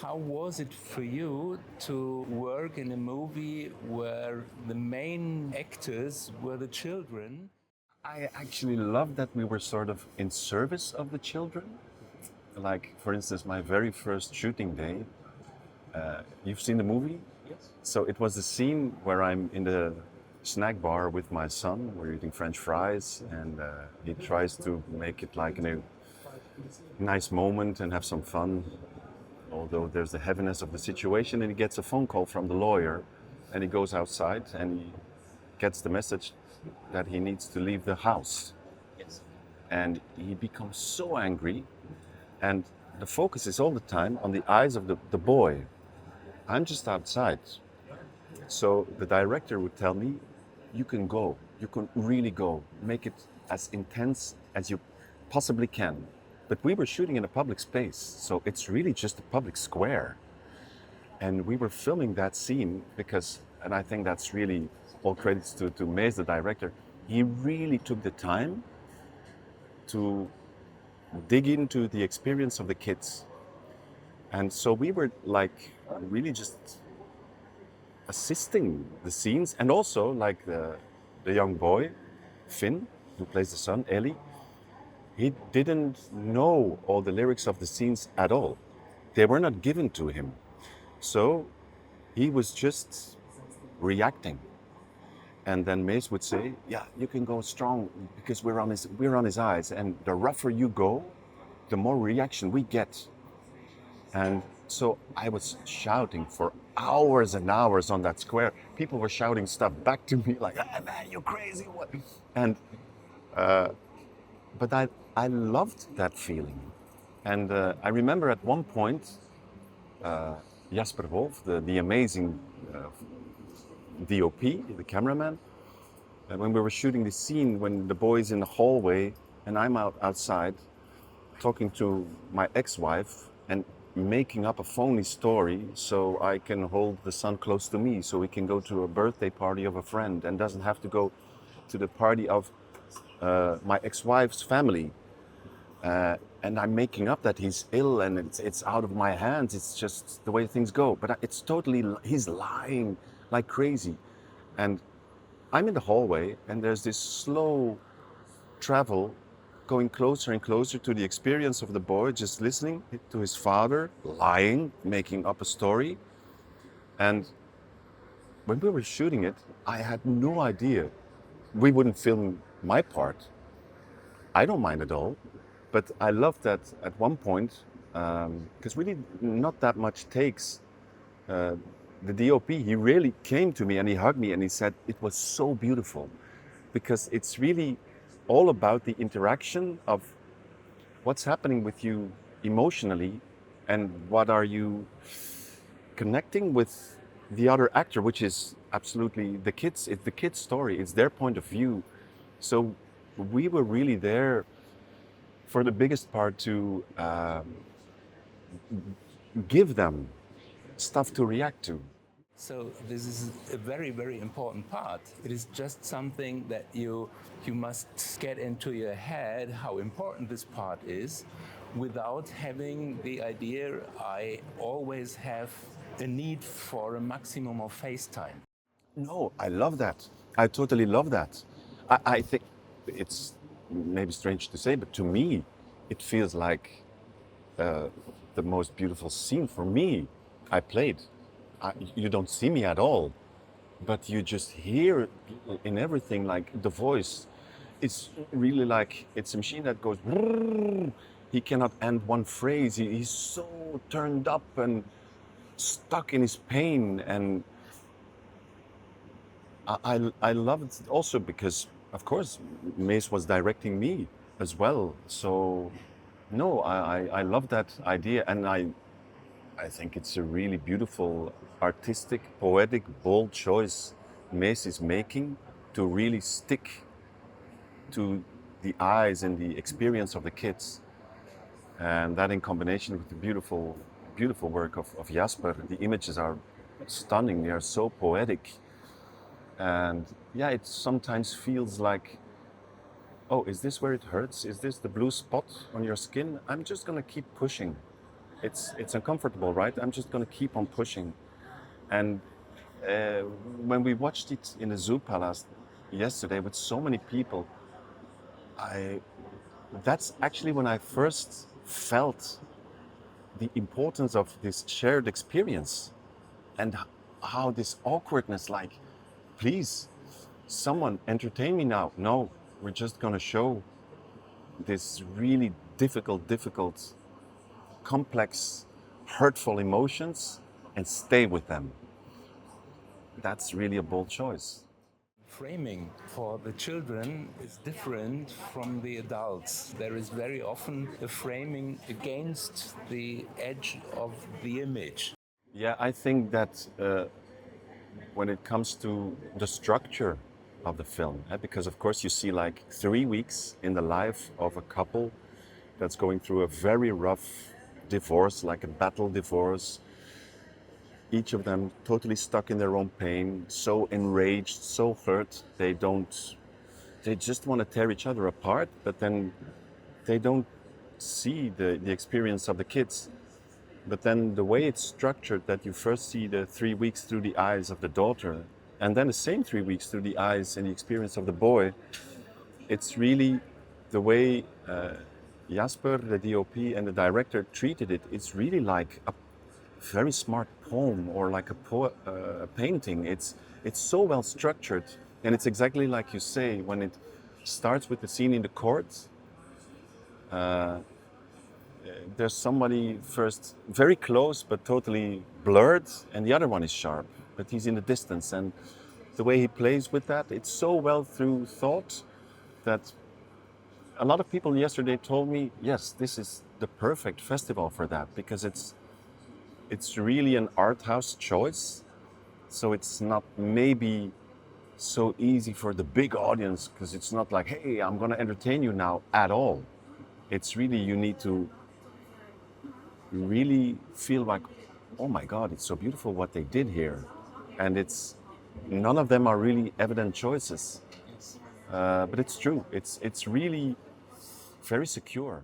How was it for you to work in a movie where the main actors were the children? I actually love that we were sort of in service of the children. Like, for instance, my very first shooting day. You've seen the movie? Yes. So it was the scene where I'm in the snack bar with my son. We're eating French fries, and he tries to make it like a nice moment and have some fun. Although there's the heaviness of the situation, and he gets a phone call from the lawyer, and he goes outside and he gets the message that he needs to leave the house. Yes. And he becomes so angry, and the focus is all the time on the eyes of the boy. I'm just outside. So the director would tell me, you can go, you can really go, make it as intense as you possibly can. But we were shooting in a public space, so it's really just a public square. And we were filming that scene because, and I think that's really all credits to Mays, the director, he really took the time to dig into the experience of the kids. And so we were like really just assisting the scenes, and also like the young boy, Finn, who plays the son, Ellie, he didn't know all the lyrics of the scenes at all. They were not given to him. So he was just reacting. And then Mace would say, yeah, you can go strong because we're on his eyes. And the rougher you go, the more reaction we get. And so I was shouting for hours and hours on that square. People were shouting stuff back to me like, ah, man, you're crazy. What? And, but I loved that feeling. And I remember at one point, Jasper Wolf, the amazing DOP, the cameraman, when we were shooting the scene when the boy's in the hallway and I'm outside talking to my ex-wife and making up a phony story so I can hold the son close to me so we can go to a birthday party of a friend and doesn't have to go to the party of my ex-wife's family. And I'm making up that he's ill and it's out of my hands. It's just the way things go. But it's totally, he's lying like crazy. And I'm in the hallway and there's this slow travel going closer and closer to the experience of the boy, just listening to his father lying, making up a story. And when we were shooting it, I had no idea. We wouldn't film my part. I don't mind at all. But I love that at one point, because we did not that much takes. The DOP, he really came to me and he hugged me and he said, it was so beautiful. Because it's really all about the interaction of what's happening with you emotionally and what are you connecting with the other actor, which is absolutely the kids. It's the kids' story. It's their point of view. So we were really there for the biggest part to give them stuff to react to. So this is a very, very important part. It is just something that you must get into your head how important this part is without having the idea I always have a need for a maximum of face time. No, I love that. I totally love that. I think it's maybe strange to say, but to me, it feels like the most beautiful scene for me I played. You don't see me at all, but you just hear in everything, like the voice. It's really like it's a machine that goes. He cannot end one phrase. He's so turned up and stuck in his pain, and I love it also because, of course, Mace was directing me as well. So, no, I love that idea, and I think it's a really beautiful, artistic, poetic, bold choice Mace is making to really stick to the eyes and the experience of the kids. And that in combination with the beautiful, beautiful work of Jasper, the images are stunning. They are so poetic. And yeah, it sometimes feels like, oh, is this where it hurts? Is this the blue spot on your skin? I'm just gonna keep pushing. it's uncomfortable, right? I'm just gonna keep on pushing. And when we watched it in the Zoo Palace yesterday with so many people, that's actually when I first felt the importance of this shared experience and how this awkwardness, like, please, someone entertain me now. No, we're just gonna show this really difficult, complex, hurtful emotions and stay with them. That's really a bold choice. Framing for the children is different from the adults. There is very often a framing against the edge of the image. Yeah, I think that when it comes to the structure of the film, because of course you see like 3 weeks in the life of a couple that's going through a very rough divorce, like a battle divorce, each of them totally stuck in their own pain, so enraged, so hurt, they just want to tear each other apart, but then they don't see the experience of the kids. But then the way it's structured, that you first see the 3 weeks through the eyes of the daughter, and then the same 3 weeks through the eyes and the experience of the boy, it's really the way Jasper, the DOP, and the director treated it. It's really like a very smart poem or like a painting. It's so well structured, and it's exactly like you say, when it starts with the scene in the court. There's somebody first very close but totally blurred, and the other one is sharp, but he's in the distance. And the way he plays with that, it's so well through thought that a lot of people yesterday told me, yes, this is the perfect festival for that, because it's really an art house choice. So it's not maybe so easy for the big audience, because it's not like, hey, I'm gonna entertain you now at all. It's really, you need to really feel like, oh my God, it's so beautiful what they did here. And none of them are really evident choices. But it's true. It's really very secure.